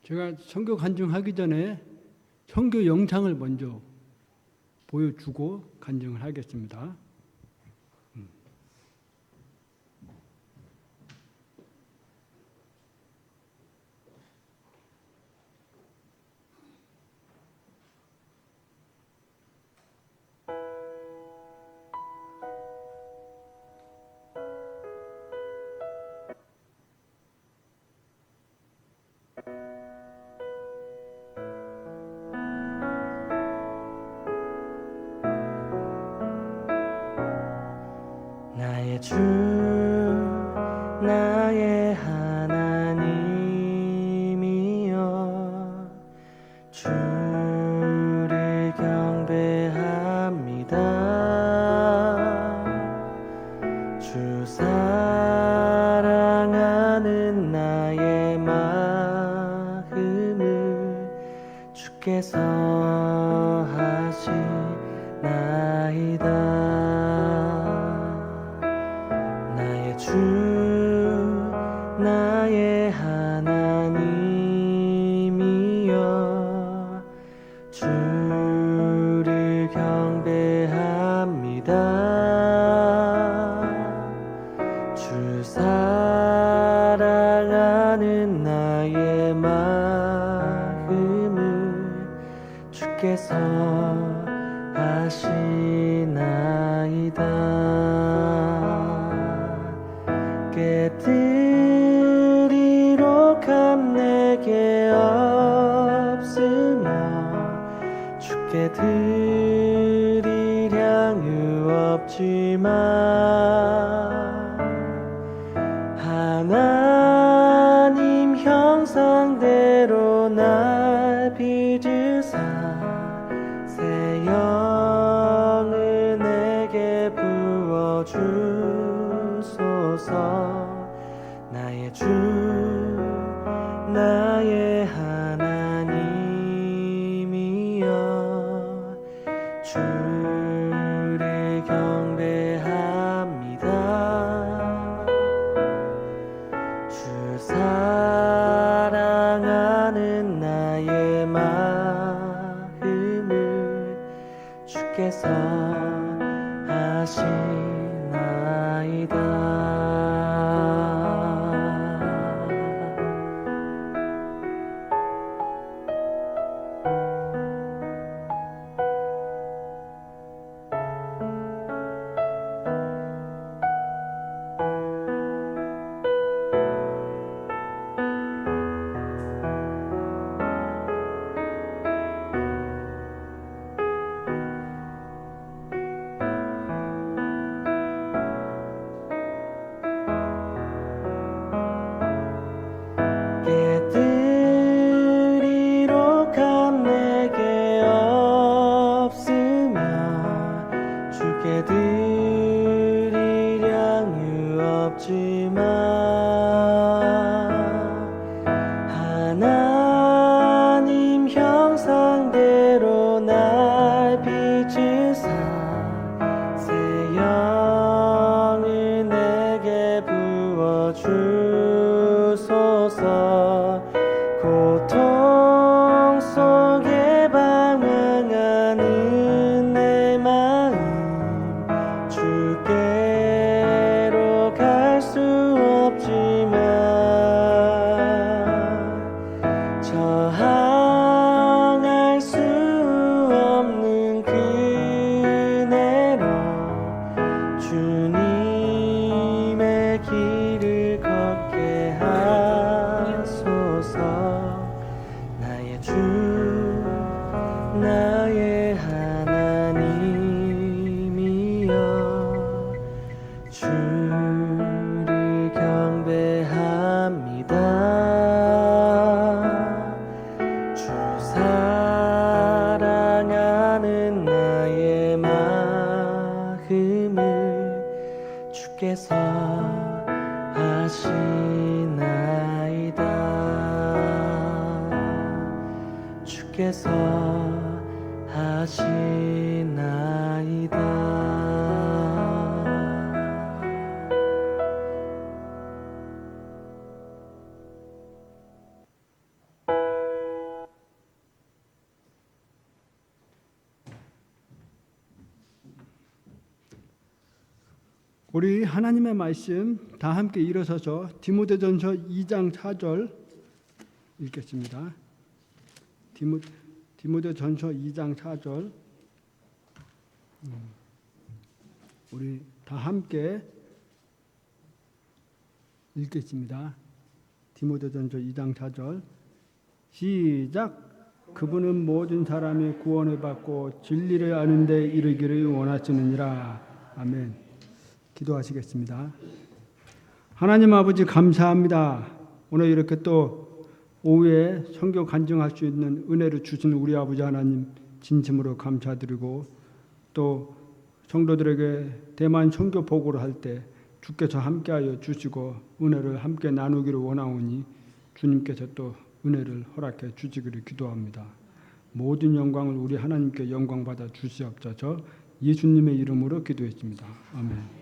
제가 선교 간증하기 전에 선교 영상을 먼저 보여주고 간증을 하겠습니다. 나의 주 나의 하나님이여 주를 경배합니다. 주 사랑하는 나의 마음을 주께서 하시나이다. 주 나의 하나님이여 주를 경배합니다. 주 사랑하는 나의 마음을 주께서 하시나이다. 드리록함 내게 없으며 주께 드릴 향유 없지만 하나님 형상대로 날 빚으사 새 영을 내게 부어주소서. 나의 주 나의 하나님이여 주를 경배합니다. 주 사랑하는 나의 마음을 주께서 하시나이다. 드리록함 내게 없으며 주께 드릴 향유 없지만 하나님 형상대로 날 빚으사 새 영을 내게 부어주소서. 고통 속에 방황하는 내 마음 주께로 갈 수 없지만 저항할 수 없는 그네로 주님의 길을 걷게 하소서. 나의 주 나의 하나님이여 주를 경배합니다. 주 사랑하는 나의 마음을 주께서 하시나이다. 주께서 하시나이다. 우리 하나님의 말씀 다 함께 일어서서 디모데전서 2장 4절 읽겠습니다. 디모데전서 2장 4절 우리 다 함께 읽겠습니다. 디모데전서 2장 4절 시작. 그분은 모든 사람이 구원을 받고 진리를 아는 데 이르기를 원하시느니라. 아멘. 기도하시겠습니다. 하나님 아버지 감사합니다. 오늘 이렇게 또 오후에 선교 간증할 수 있는 은혜를 주신 우리 아버지 하나님 진심으로 감사드리고 또 성도들에게 대만 선교 보고를 할 때 주께서 함께하여 주시고 은혜를 함께 나누기를 원하오니 주님께서 또 은혜를 허락해 주시기를 기도합니다. 모든 영광을 우리 하나님께 영광 받아 주시옵소서. 예수님의 이름으로 기도했습니다. 아멘.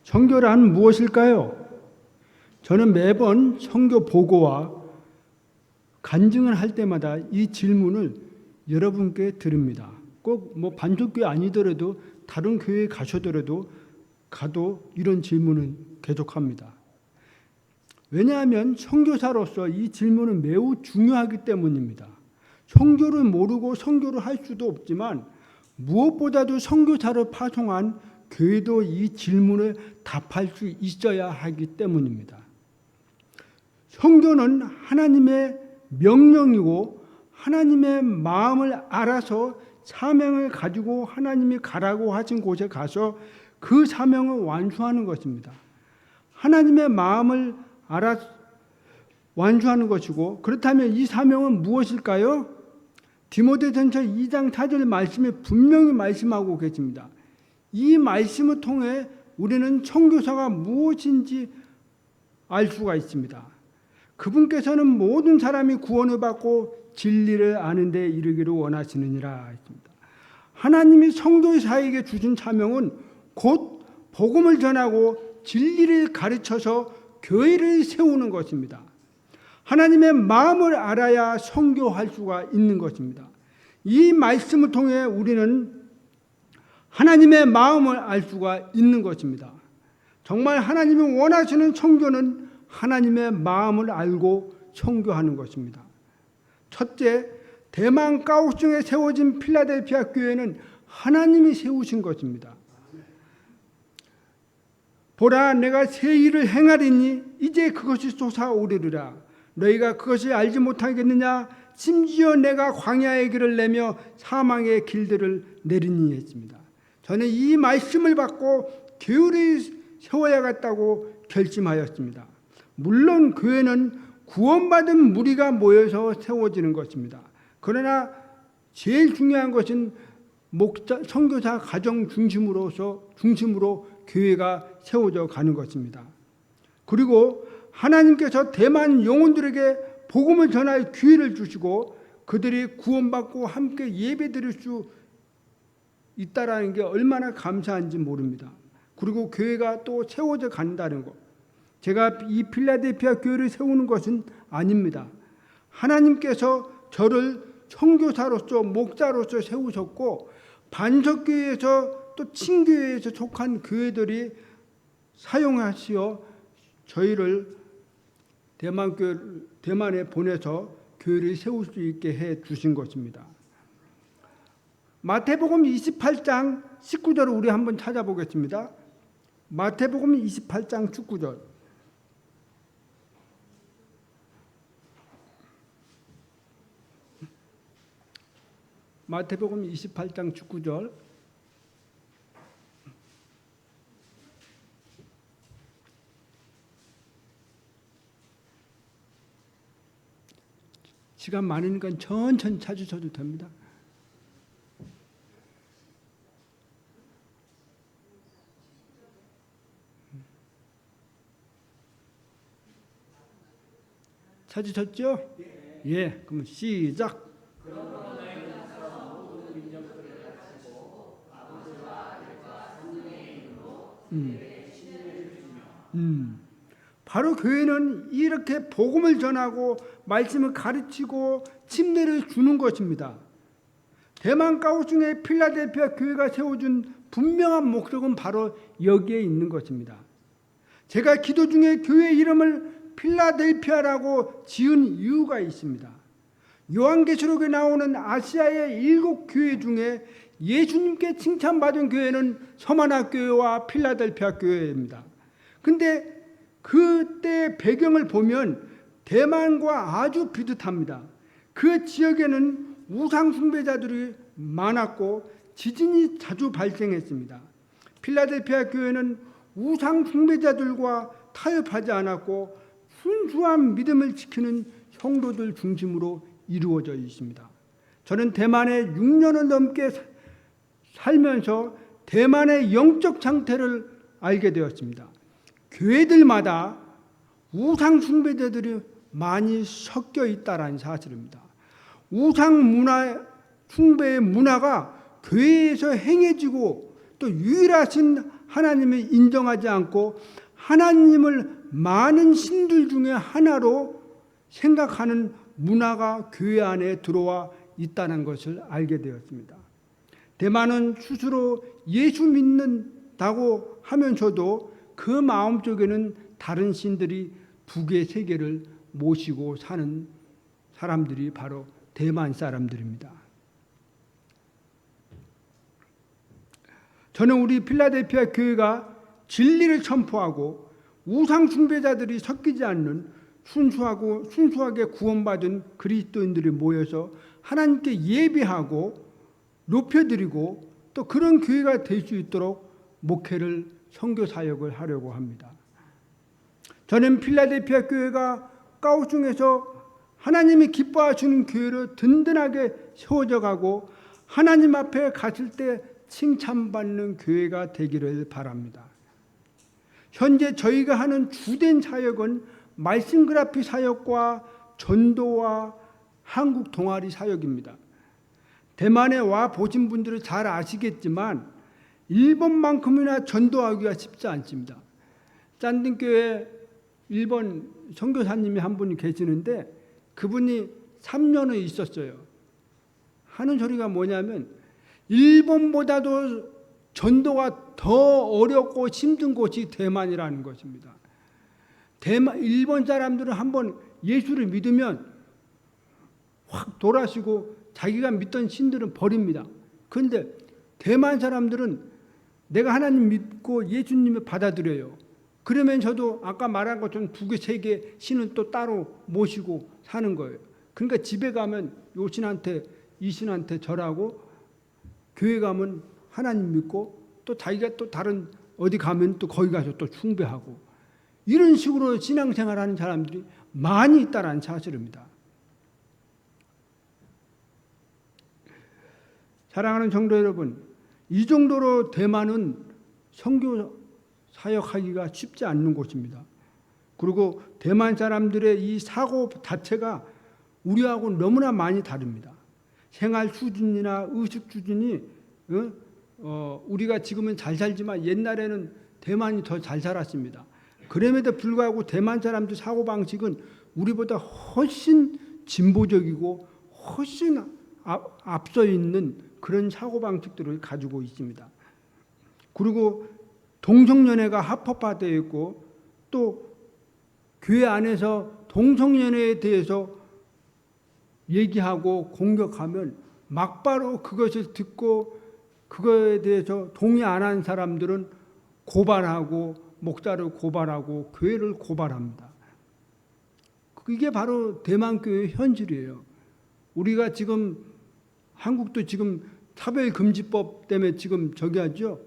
선교란 무엇일까요? 저는 매번 선교 보고와 간증을 할 때마다 이 질문을 여러분께 드립니다. 꼭 뭐 반석교회 아니더라도 다른 교회에 가도 이런 질문은 계속합니다. 왜냐하면 선교사로서 이 질문은 매우 중요하기 때문입니다. 선교를 모르고 선교를 할 수도 없지만 무엇보다도 선교사를 파송한 교회도 이 질문을 답할 수 있어야 하기 때문입니다. 선교는 하나님의 명령이고 하나님의 마음을 알아서 사명을 가지고 하나님이 가라고 하신 곳에 가서 그 사명을 완수하는 것입니다. 하나님의 마음을 알아 완수하는 것이고 그렇다면 이 사명은 무엇일까요? 디모데전서 2장 4절 말씀에 분명히 말씀하고 계십니다. 이 말씀을 통해 우리는 선교사가 무엇인지 알 수가 있습니다. 그분께서는 모든 사람이 구원을 받고 진리를 아는 데 이르기를 원하시느니라 했습니다. 하나님이 선교사에게 주신 사명은 곧 복음을 전하고 진리를 가르쳐서 교회를 세우는 것입니다. 하나님의 마음을 알아야 선교할 수가 있는 것입니다. 이 말씀을 통해 우리는 하나님의 마음을 알 수가 있는 것입니다. 정말 하나님이 원하시는 선교는 하나님의 마음을 알고 선교하는 것입니다. 첫째, 대만 가오슝에 세워진 필라델피아 교회는 하나님이 세우신 것입니다. 보라, 내가 새 일을 행하리니 이제 그것이 솟아오르리라. 너희가 그것을 알지 못하겠느냐? 심지어 내가 광야의 길을 내며 사망의 길들을 내리니 했습니다. 저는 이 말씀을 받고 교회를 세워야겠다고 결심하였습니다. 물론 교회는 구원받은 무리가 모여서 세워지는 것입니다. 그러나 제일 중요한 것은 목자, 선교사 가정 중심으로 교회가 세워져 가는 것입니다. 그리고 하나님께서 대만 영혼들에게 복음을 전할 기회를 주시고 그들이 구원받고 함께 예배드릴 수 있다라는 게 얼마나 감사한지 모릅니다. 그리고 교회가 또 세워져 간다는 것. 제가 이 필라델피아 교회를 세우는 것은 아닙니다. 하나님께서 저를 선교사로서 목자로서 세우셨고 반석교회에서 또 친교회에서 속한 교회들이 사용하시어 저희를 대만에 보내서 교회를 세울 수 있게 해 주신 것입니다. 마태복음 28장 19절을 우리 한번 찾아보겠습니다. 마태복음 28장 19절. 마태복음 28장 19절. 시간 많으니까 천천히 찾으셔도 됩니다. 찾으셨죠? 예, 그럼 시작. 바로 교회는 이렇게 복음을 전하고 말씀을 가르치고 침례를 주는 것입니다. 대만 가오슝의 필라델피아 교회가 세워준 분명한 목적은 바로 여기에 있는 것입니다. 제가 기도 중에 교회 이름을 필라델피아라고 지은 이유가 있습니다. 요한계시록에 나오는 아시아의 7교회 중에 예수님께 칭찬받은 교회는 서마나 교회와 필라델피아 교회입니다. 근데 그때 배경을 보면 대만과 아주 비슷합니다. 그 지역에는 우상 숭배자들이 많았고 지진이 자주 발생했습니다. 필라델피아 교회는 우상 숭배자들과 타협하지 않았고 순수한 믿음을 지키는 성도들 중심으로 이루어져 있습니다. 저는 대만에 6년을 넘게 살면서 대만의 영적 상태를 알게 되었습니다. 교회들마다 우상 숭배자들이 많이 섞여 있다는 사실입니다. 우상 문화, 숭배의 문화가 교회에서 행해지고 또 유일하신 하나님을 인정하지 않고 하나님을 많은 신들 중에 하나로 생각하는 문화가 교회 안에 들어와 있다는 것을 알게 되었습니다. 대만은 스스로 예수 믿는다고 하면서도 그 마음속에는 다른 신들이 두 개, 세 개를 모시고 사는 사람들이 바로 대만 사람들입니다. 저는 우리 필라델피아 교회가 진리를 선포하고 우상 숭배자들이 섞이지 않는 순수하게 구원받은 그리스도인들이 모여서 하나님께 예배하고 높여드리고 또 그런 교회가 될 수 있도록 목회를 선교 사역을 하려고 합니다. 저는 필라델피아 교회가 까오슝에서 하나님이 기뻐하시는 교회로 든든하게 세워져 가고 하나님 앞에 갔을 때 칭찬받는 교회가 되기를 바랍니다. 현재 저희가 하는 주된 사역은 말씀 그라피 사역과 전도와 한국 동아리 사역입니다. 대만에 와 보신 분들은 잘 아시겠지만 일본만큼이나 전도하기가 쉽지 않습니다. 짠딩교회 일본 선교사님이 한 분이 계시는데 그분이 3년을 있었어요. 하는 소리가 뭐냐면 일본보다도 전도가 더 어렵고 힘든 곳이 대만이라는 것입니다. 일본 사람들은 한번 예수를 믿으면 확 돌아서고 자기가 믿던 신들은 버립니다. 그런데 대만 사람들은 내가 하나님 믿고 예수님을 받아들여요. 그러면서도 아까 말한 것처럼 두 개, 세 개 신은 또 따로 모시고 사는 거예요. 그러니까 집에 가면 요 신한테 이 신한테 절하고 교회 가면 하나님 믿고 또 자기가 또 다른 어디 가면 또 거기 가서 또 숭배하고 이런 식으로 신앙생활하는 사람들이 많이 있다는 사실입니다. 사랑하는 성도 여러분, 이 정도로 대만은 선교 사역하기가 쉽지 않는 곳입니다. 그리고 대만 사람들의 이 사고 자체가 우리하고 너무나 많이 다릅니다. 생활 수준이나 의식 수준이 우리가 지금은 잘 살지만 옛날에는 대만이 더 잘 살았습니다. 그럼에도 불구하고 대만 사람들 사고방식은 우리보다 훨씬 진보적이고 훨씬 앞서 있는 그런 사고방식들을 가지고 있습니다. 그리고 동성연애가 합법화되어 있고 또 교회 안에서 동성연애에 대해서 얘기하고 공격하면 막바로 그것을 듣고 그거에 대해서 동의 안 한 사람들은 고발하고 목사를 고발하고 교회를 고발합니다. 이게 바로 대만교회의 현실이에요. 우리가 지금 한국도 지금 차별금지법 때문에 지금 저기 하죠.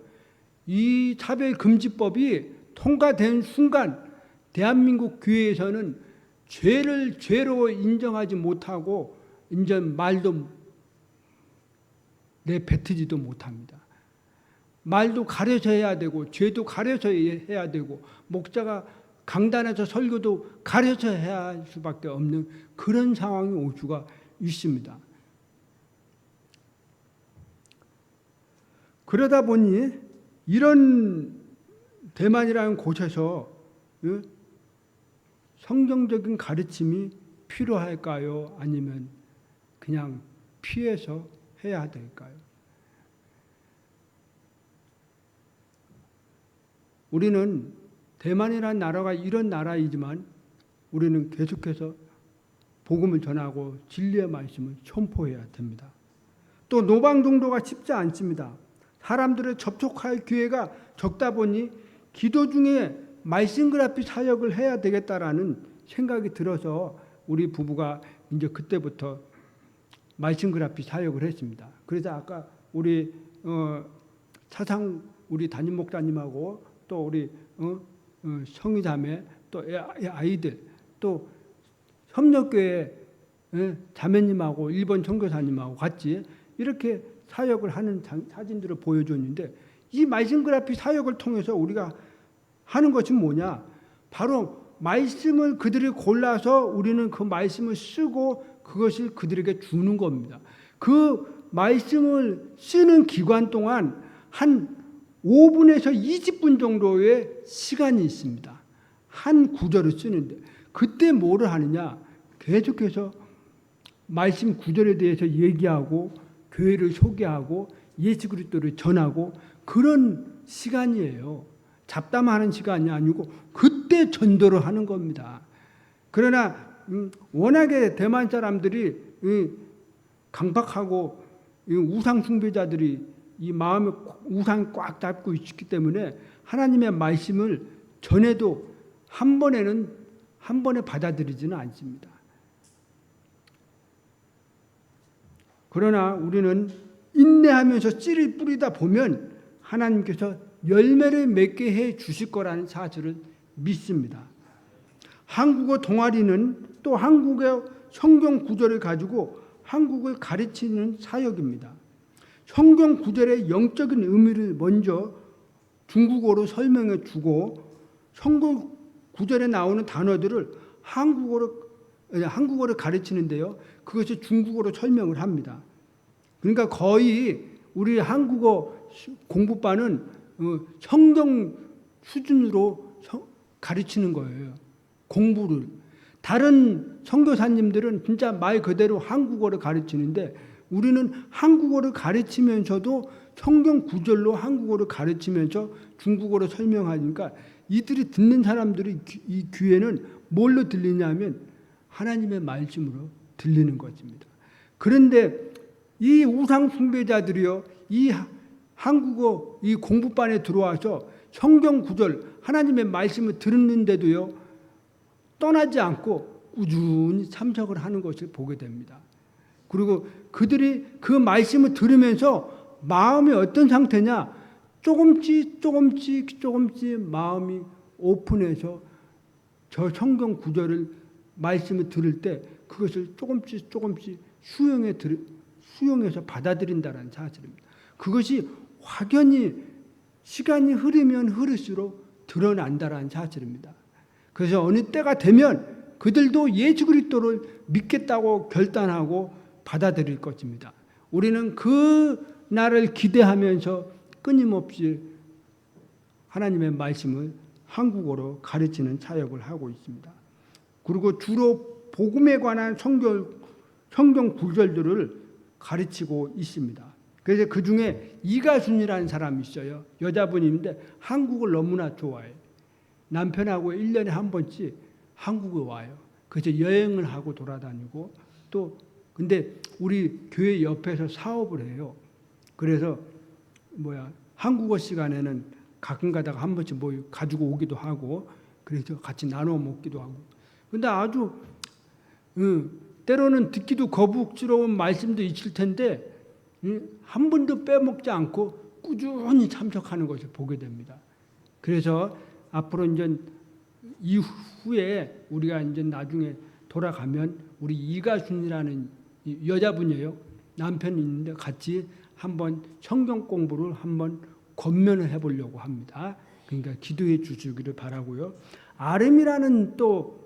이 차별금지법이 통과된 순간 대한민국 교회에서는 죄를 죄로 인정하지 못하고 인정 말도 내뱉지도 못합니다. 말도 가려서 해야 되고 죄도 가려서 해야 되고 목자가 강단에서 설교도 가려서 해야 할 수밖에 없는 그런 상황이 올 수가 있습니다. 그러다 보니 이런 대만이라는 곳에서 성경적인 가르침이 필요할까요? 아니면 그냥 피해서 해야 될까요? 우리는 대만이라는 나라가 이런 나라이지만 우리는 계속해서 복음을 전하고 진리의 말씀을 선포해야 됩니다. 또 노방종도가 쉽지 않습니다. 사람들을 접촉할 기회가 적다 보니 기도 중에 말씀그라피 사역을 해야 되겠다라는 생각이 들어서 우리 부부가 이제 그때부터 말씀그라피 사역을 했습니다. 그래서 아까 우리 차상 우리 담임 목사님하고 또 우리 성의자매 또 아이들 또 협력교회 자매님하고 일본 선교사님하고 같이 이렇게 사역을 하는 사진들을 보여줬는데 이 말씀그라피 사역을 통해서 우리가 하는 것이 뭐냐? 바로 말씀을 그들이 골라서 우리는 그 말씀을 쓰고 그것을 그들에게 주는 겁니다. 그 말씀을 쓰는 기간 동안 한 5분에서 20분 정도의 시간이 있습니다. 한 구절을 쓰는데 그때 뭐를 하느냐? 계속해서 말씀 구절에 대해서 얘기하고 교회를 소개하고 예수 그리스도를 전하고 그런 시간이에요. 잡담하는 시간이 아니고 그때 전도를 하는 겁니다. 그러나 워낙에 대만 사람들이 강박하고 우상 숭배자들이 이 마음에 우상이 꽉 잡고 있기 때문에 하나님의 말씀을 전해도 한 번에 받아들이지는 않습니다. 그러나 우리는 인내하면서 씨를 뿌리다 보면 하나님께서 열매를 맺게 해 주실 거라는 사실을 믿습니다. 한국어 동아리는 또 한국의 성경 구절을 가지고 한국을 가르치는 사역입니다. 성경 구절의 영적인 의미를 먼저 중국어로 설명해 주고 성경 구절에 나오는 단어들을 한국어를 가르치는데요. 그것이 중국어로 설명을 합니다. 그러니까 거의 우리 한국어 공부반은 성경 수준으로 가르치는 거예요. 공부를. 다른 선교사님들은 진짜 말 그대로 한국어를 가르치는데 우리는 한국어를 가르치면서도 성경 구절로 한국어를 가르치면서 중국어로 설명하니까 이들이 듣는 사람들이 이 귀에는 뭘로 들리냐면 하나님의 말씀으로 들리는 것입니다. 그런데 이 우상 숭배자들이요, 이 한국어 이 공부반에 들어와서 성경 구절 하나님의 말씀을 들었는데도요 떠나지 않고 꾸준히 참석을 하는 것을 보게 됩니다. 그리고 그들이 그 말씀을 들으면서 마음이 어떤 상태냐? 조금씩 마음이 오픈해서 저 성경 구절을 말씀을 들을 때 그것을 조금씩 수용해서 받아들인다는 사실입니다. 그것이 확연히 시간이 흐르면 흐를수록 드러난다는 사실입니다. 그래서 어느 때가 되면 그들도 예수 그리스도를 믿겠다고 결단하고 받아들일 것입니다. 우리는 그 날을 기대하면서 끊임없이 하나님의 말씀을 한국어로 가르치는 사역을 하고 있습니다. 그리고 주로 복음에 관한 성경 구절들을 가르치고 있습니다. 그래서 그 중에 이가순이라는 사람이 있어요. 여자분인데 한국을 너무나 좋아해요. 남편하고 1년에 한 번씩 한국에 와요. 그래서 여행을 하고 돌아다니고 또 근데 우리 교회 옆에서 사업을 해요. 그래서 한국어 시간에는 가끔 가다가 한 번씩 가지고 오기도 하고 그래서 같이 나눠 먹기도 하고. 근데 아주 때로는 듣기도 거북스러운 말씀도 있을 텐데 한 번도 빼먹지 않고 꾸준히 참석하는 것을 보게 됩니다. 그래서 앞으로 이제 이후에 우리가 이제 나중에 돌아가면 우리 이가순이라는 여자분이에요. 남편이 있는데 같이 한번 성경 공부를 한번 권면을 해보려고 합니다. 그러니까 기도해 주시기를 바라고요. 아름이라는 또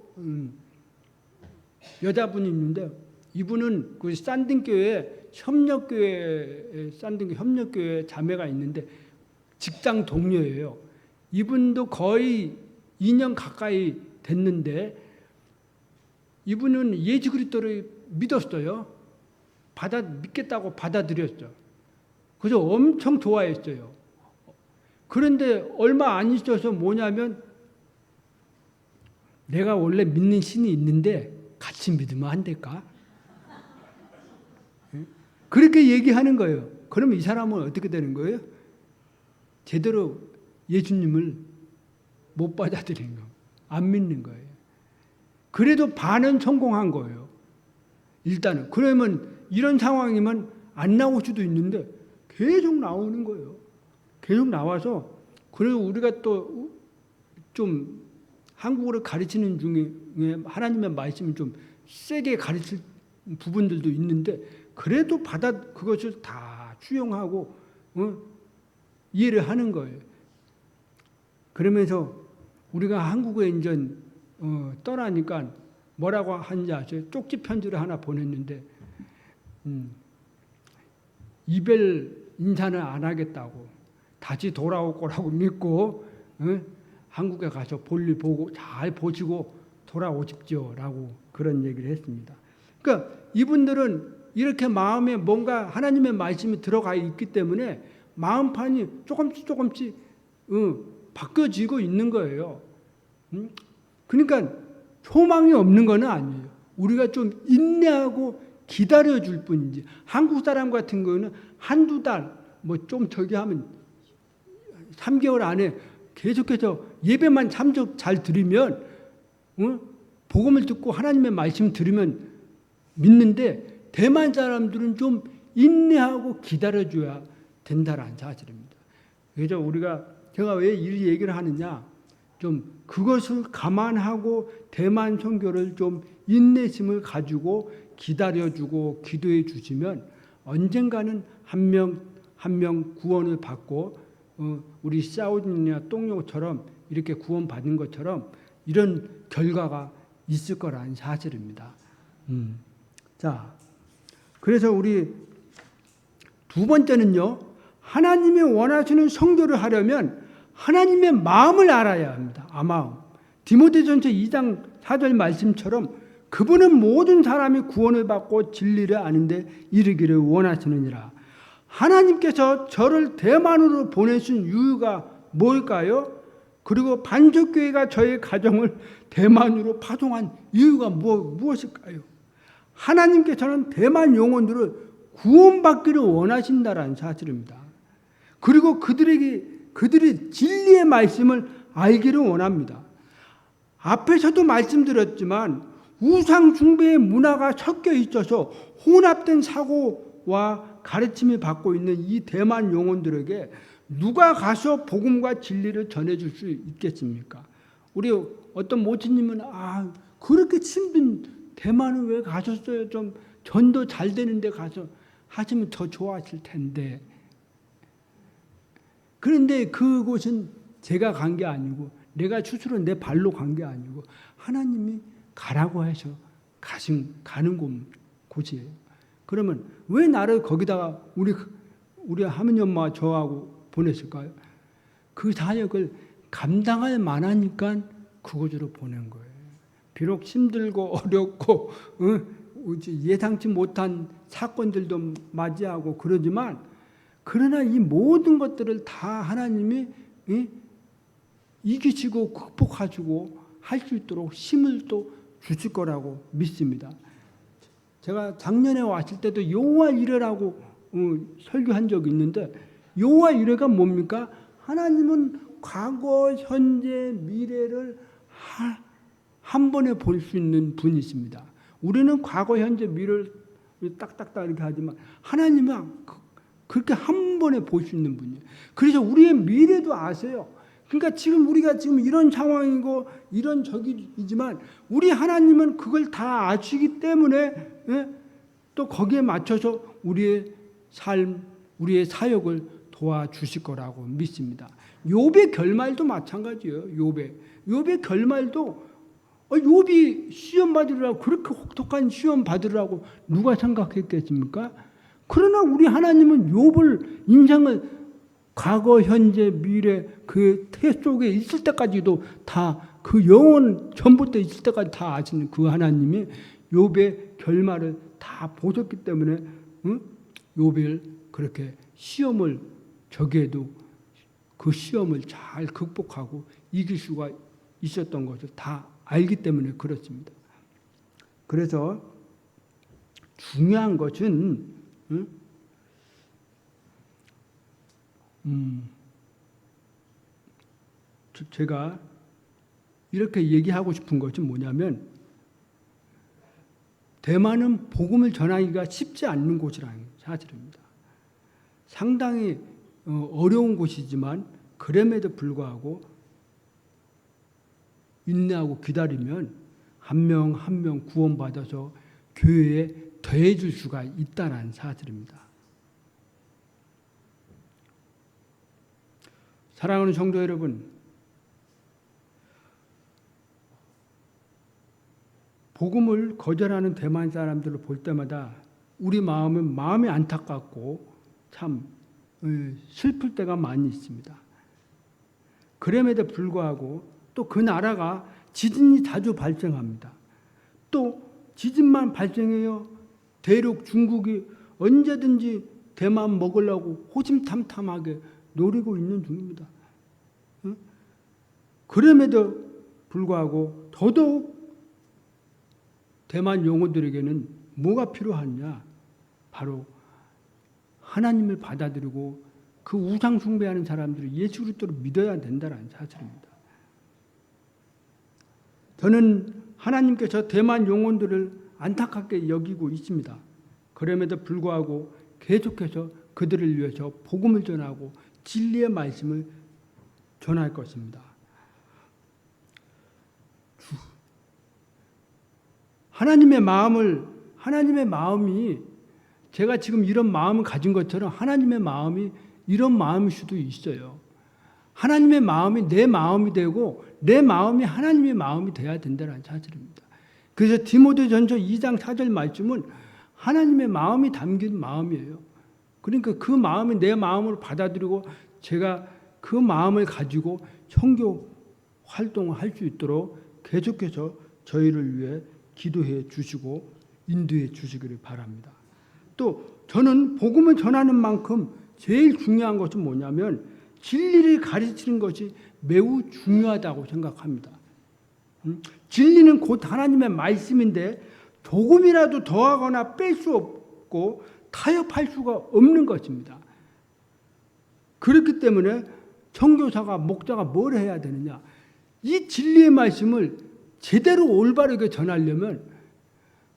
여자분이 있는데 이분은 그 산딩교회 협력교회 자매가 있는데 직장 동료예요. 이분도 거의 2년 가까이 됐는데 이분은 예수 그리스도를 믿었어요. 믿겠다고 받아들였죠. 그래서 엄청 좋아했어요. 그런데 얼마 안 있어서 뭐냐면 내가 원래 믿는 신이 있는데 같이 믿으면 안 될까? 그렇게 얘기하는 거예요. 그러면 이 사람은 어떻게 되는 거예요? 제대로 예수님을 못 받아들이는 거예요. 안 믿는 거예요. 그래도 반은 성공한 거예요. 일단은. 그러면 이런 상황이면 안 나올 수도 있는데 계속 나오는 거예요. 계속 나와서 그래서 우리가 또 좀 한국어를 가르치는 중에 하나님의 말씀을 좀 세게 가르칠 부분들도 있는데 그래도 그것을 다 수용하고 이해를 하는 거예요. 그러면서 우리가 한국에 이제 떠나니까 뭐라고 하는지 아세요? 쪽지 편지를 하나 보냈는데 이별 인사는 안 하겠다고 다시 돌아올 거라고 믿고 한국에 가서 볼일 보고 잘 보시고 돌아오십시오라고 그런 얘기를 했습니다. 그러니까 이분들은 이렇게 마음에 뭔가 하나님의 말씀이 들어가 있기 때문에 마음판이 조금씩 바뀌어지고 있는 거예요. 그러니까 소망이 없는 건 아니에요. 우리가 좀 인내하고 기다려줄 뿐이지. 한국 사람 같은 거는 한두 달 뭐 좀 저기 하면 3개월 안에 계속해서 예배만 참석 잘 드리면 복음을 듣고 하나님의 말씀 들으면 믿는데 대만 사람들은 좀 인내하고 기다려줘야 된다라는 사실입니다. 그래서 제가 왜 이 얘기를 하느냐, 좀 그것을 감안하고 대만 선교를 좀 인내심을 가지고 기다려주고 기도해 주시면 언젠가는 한 명 구원을 받고 우리 사우디나 똥요처럼 이렇게 구원받은 것처럼 이런 결과가 있을 거라는 사실입니다. 자, 그래서 우리 두 번째는요, 하나님이 원하시는 성교를 하려면 하나님의 마음을 알아야 합니다. 마음. 디모데전서 2장 4절 말씀처럼 그분은 모든 사람이 구원을 받고 진리를 아는데 이르기를 원하시느니라. 하나님께서 저를 대만으로 보내신 이유가 뭘까요? 그리고 반석교회가 저의 가정을 대만으로 파송한 이유가 무엇일까요? 하나님께서는 대만 영혼들을 구원받기를 원하신다라는 사실입니다. 그리고 그들이 진리의 말씀을 알기를 원합니다. 앞에서도 말씀드렸지만 우상 숭배의 문화가 섞여 있어서 혼합된 사고와 가르침을 받고 있는 이 대만 영혼들에게 누가 가서 복음과 진리를 전해줄 수 있겠습니까? 우리 어떤 모치님은 그렇게 힘든 대만은 왜 가셨어요? 좀 전도 잘 되는데 가서 하시면 더 좋아하실 텐데. 그런데 그곳은 제가 간 게 아니고 내가 스스로 내 발로 간 게 아니고 하나님이 가라고 해서 가는 곳이에요. 그러면 왜 나를 거기다가 우리 하민이 엄마 저하고 보냈을까요? 그 사역을 감당할 만하니까 그곳으로 보낸 거예요. 비록 힘들고 어렵고 예상치 못한 사건들도 맞이하고 그러지만 그러나 이 모든 것들을 다 하나님이 이기시고 극복하시고 할 수 있도록 힘을 또 주실 거라고 믿습니다. 제가 작년에 왔을 때도 여호와 이레라고 설교한 적이 있는데 여호와 이레가 뭡니까? 하나님은 과거, 현재, 미래를 한 번에 볼 수 있는 분이십니다. 우리는 과거, 현재, 미래를 딱딱딱 이렇게 하지만 하나님은 그렇게 한 번에 볼 수 있는 분이에요. 그래서 우리의 미래도 아세요. 그러니까 우리가 지금 이런 상황이고 이런 적이지만 우리 하나님은 그걸 다 아시기 때문에 또 거기에 맞춰서 우리의 삶, 우리의 사역을 도와주실 거라고 믿습니다. 욥의 결말도 마찬가지예요. 욥의 결말도 욥이 시험 받으라고 그렇게 혹독한 시험 받으라고 누가 생각했겠습니까? 그러나 우리 하나님은 욥을 인생을 과거, 현재, 미래 그 태 속에 있을 때까지도 다 그 영혼 전부터 있을 때까지 다 아시는 그 하나님이 욥의 결말을 다 보셨기 때문에 욥을 그렇게 시험을 저기에도 그 시험을 잘 극복하고 이길 수가 있었던 것을 다 알기 때문에 그렇습니다. 그래서 중요한 것은 제가 이렇게 얘기하고 싶은 것은 뭐냐면 대만은 복음을 전하기가 쉽지 않는 곳이라는 사실입니다. 상당히 어려운 곳이지만 그럼에도 불구하고 인내하고 기다리면 한 명 한 명 구원받아서 교회에 더해줄 수가 있다는 사실입니다. 사랑하는 성도 여러분, 복음을 거절하는 대만 사람들을 볼 때마다 우리 마음이 안타깝고 참 슬플 때가 많이 있습니다. 그럼에도 불구하고 또 그 나라가 지진이 자주 발생합니다. 또 지진만 발생해요. 대륙 중국이 언제든지 대만 먹으려고 호심탐탐하게 노리고 있는 중입니다. 그럼에도 불구하고 더더욱 대만 영혼들에게는 뭐가 필요하냐? 바로 하나님을 받아들이고 그 우상 숭배하는 사람들이 예수 그리스도를 믿어야 된다는 사실입니다. 저는 하나님께서 대만 영혼들을 안타깝게 여기고 있습니다. 그럼에도 불구하고 계속해서 그들을 위해서 복음을 전하고 진리의 말씀을 전할 것입니다. 하나님의 마음이 제가 지금 이런 마음을 가진 것처럼 하나님의 마음이 이런 마음일 수도 있어요. 하나님의 마음이 내 마음이 되고 내 마음이 하나님의 마음이 돼야 된다는 사실입니다. 그래서 디모데전서 2장 4절 말씀은 하나님의 마음이 담긴 마음이에요. 그러니까 그 마음이 내 마음으로 받아들이고 제가 그 마음을 가지고 선교 활동을 할 수 있도록 계속해서 저희를 위해 기도해 주시고 인도해 주시기를 바랍니다. 또 저는 복음을 전하는 만큼 제일 중요한 것은 뭐냐면 진리를 가르치는 것이 매우 중요하다고 생각합니다. 진리는 곧 하나님의 말씀인데 조금이라도 더하거나 뺄 수 없고 타협할 수가 없는 것입니다. 그렇기 때문에 선교사가 목자가 뭘 해야 되느냐? 이 진리의 말씀을 제대로 올바르게 전하려면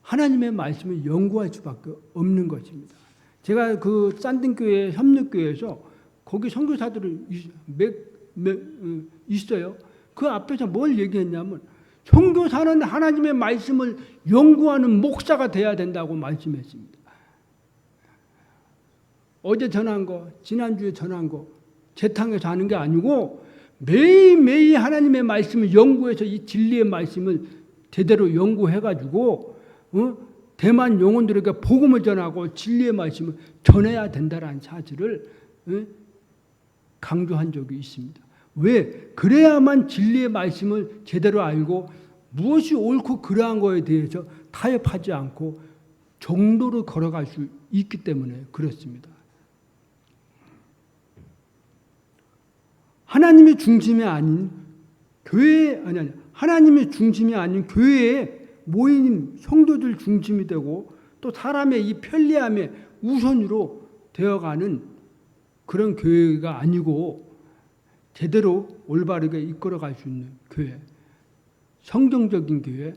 하나님의 말씀을 연구할 수밖에 없는 것입니다. 제가 그 싼딩교회 협력교회에서 거기 선교사들이 있어요. 그 앞에서 뭘 얘기했냐면 선교사는 하나님의 말씀을 연구하는 목사가 돼야 된다고 말씀했습니다. 어제 전한 거, 지난주에 전한 거 재탕에서 하는 게 아니고 매일매일 하나님의 말씀을 연구해서 이 진리의 말씀을 제대로 연구해가지고 대만 영혼들에게 복음을 전하고 진리의 말씀을 전해야 된다는 사실을 강조한 적이 있습니다. 왜? 그래야만 진리의 말씀을 제대로 알고 무엇이 옳고 그러한 거에 대해서 타협하지 않고 정도로 걸어갈 수 있기 때문에 그렇습니다. 하나님의 중심이 아닌 하나님의 중심이 아닌 교회에 모인 성도들 중심이 되고 또 사람의 이 편리함에 우선으로 되어가는 그런 교회가 아니고 제대로 올바르게 이끌어갈 수 있는 교회, 성경적인 교회,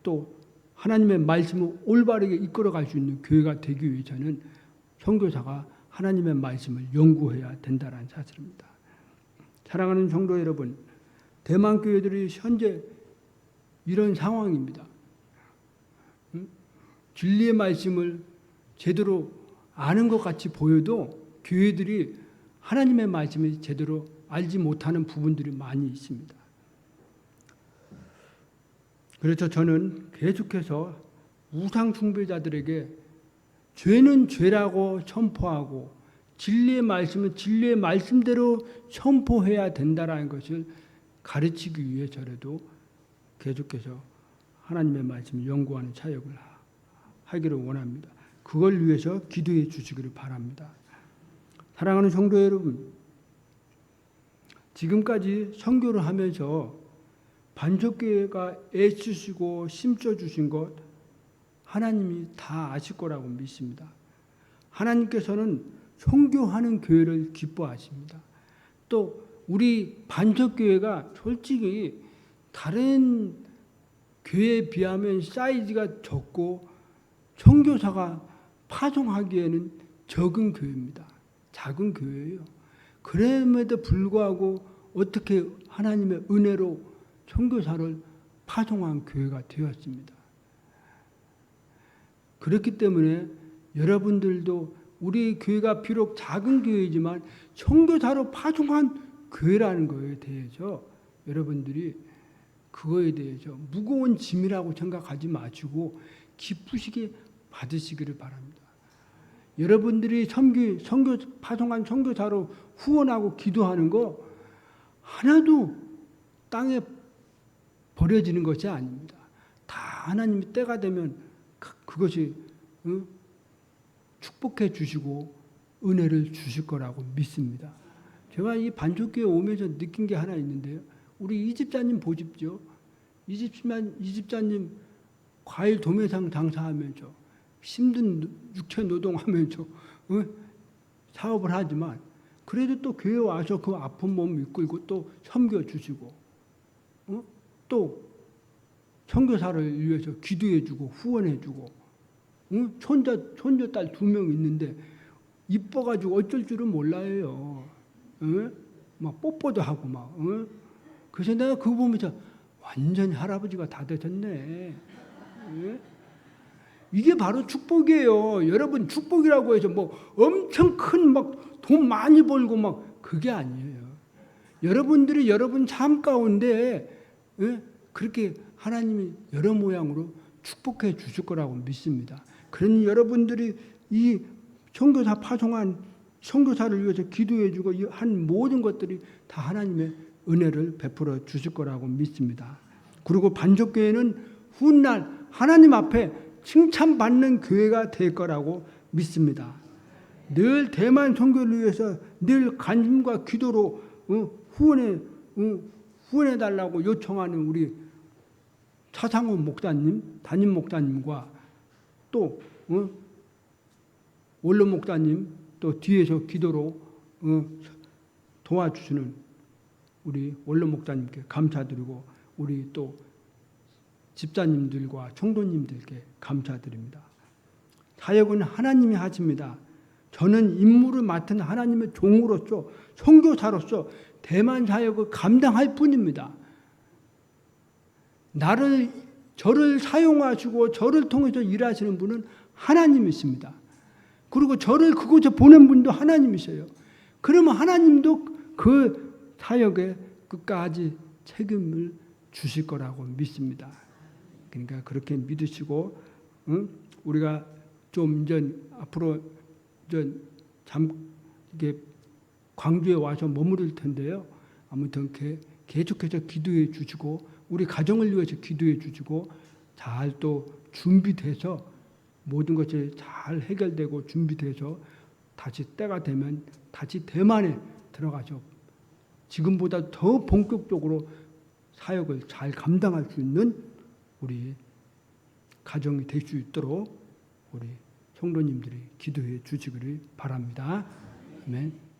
또 하나님의 말씀을 올바르게 이끌어갈 수 있는 교회가 되기 위해서는 선교사가 하나님의 말씀을 연구해야 된다는 사실입니다. 사랑하는 성도 여러분, 대만 교회들이 현재 이런 상황입니다. 진리의 말씀을 제대로 아는 것 같이 보여도 교회들이 하나님의 말씀을 제대로 알지 못하는 부분들이 많이 있습니다. 그래서 저는 계속해서 우상 숭배자들에게 죄는 죄라고 선포하고 진리의 말씀은 진리의 말씀대로 선포해야 된다는 것을 가르치기 위해서라도 계속해서 하나님의 말씀을 연구하는 사역을 하기를 원합니다. 그걸 위해서 기도해 주시기를 바랍니다. 사랑하는 성도 여러분, 지금까지 선교를 하면서 반석교회가 애쓰시고 심겨 주신 것 하나님이 다 아실 거라고 믿습니다. 하나님께서는 선교하는 교회를 기뻐하십니다. 또 우리 반석교회가 솔직히 다른 교회에 비하면 사이즈가 적고 선교사가 파송하기에는 적은 교회입니다. 작은 교회예요. 그럼에도 불구하고 어떻게 하나님의 은혜로 선교사를 파송한 교회가 되었습니다. 그렇기 때문에 여러분들도 우리 교회가 비록 작은 교회지만 선교사로 파송한 교회라는 거에 대해서 여러분들이 그거에 대해서 무거운 짐이라고 생각하지 마시고 기쁘시게 받으시기를 바랍니다. 여러분들이 선교 파송한 선교사로 후원하고 기도하는 거 하나도 땅에 버려지는 것이 아닙니다. 다 하나님이 때가 되면 그것이 축복해 주시고 은혜를 주실 거라고 믿습니다. 제가 이 반석교회 오면서 느낀 게 하나 있는데요. 우리 이집자님 보십시오. 이집자님 과일 도매상 장사하면서 힘든 육체 노동하면서 사업을 하지만 그래도 또 교회 와서 그 아픈 몸 이끌고 또 섬겨주시고 또 선교사를 위해서 기도해주고 후원해주고 손녀딸 2명 있는데 이뻐가지고 어쩔 줄은 몰라요. 막 뽀뽀도 하고 막. 그래서 내가 그거 보면서 완전히 할아버지가 다 되셨네. 이게 바로 축복이에요. 여러분 축복이라고 해서 뭐 엄청 큰 막 돈 많이 벌고 막 그게 아니에요. 여러분들이 여러분 삶 가운데 그렇게 하나님이 여러 모양으로 축복해 주실 거라고 믿습니다. 그러니 여러분들이 이 선교사 파송한 선교사를 위해서 기도해 주고 한 모든 것들이 다 하나님의 은혜를 베풀어 주실 거라고 믿습니다. 그리고 반석교회는 훗날 하나님 앞에 칭찬받는 교회가 될 거라고 믿습니다. 늘 대만 선교를 위해서 늘 관심과 기도로 후원해 달라고 요청하는 우리 차상훈 목사님, 담임 목사님과 또 원로 목사님 또 뒤에서 기도로 도와주시는 우리 원로 목사님께 감사드리고 우리 또 집사님들과 총도님들께 감사드립니다. 사역은 하나님이 하십니다. 저는 임무를 맡은 하나님의 종으로서 선교사로서 대만 사역을 감당할 뿐입니다. 저를 사용하시고 저를 통해서 일하시는 분은 하나님이십니다. 그리고 저를 그곳에 보낸 분도 하나님이세요. 그러면 하나님도 그 사역에 끝까지 책임을 주실 거라고 믿습니다. 그러니까 그렇게 믿으시고 우리가 좀 앞으로 이게 광주에 와서 머무를 텐데요. 아무튼 계속해서 기도해 주시고 우리 가정을 위해서 기도해 주시고 잘 또 준비돼서 모든 것이 잘 해결되고 준비돼서 다시 때가 되면 다시 대만에 들어가서 지금보다 더 본격적으로 사역을 잘 감당할 수 있는 우리 가정이 될 수 있도록 우리 성도님들이 기도해 주시기를 바랍니다. 아멘.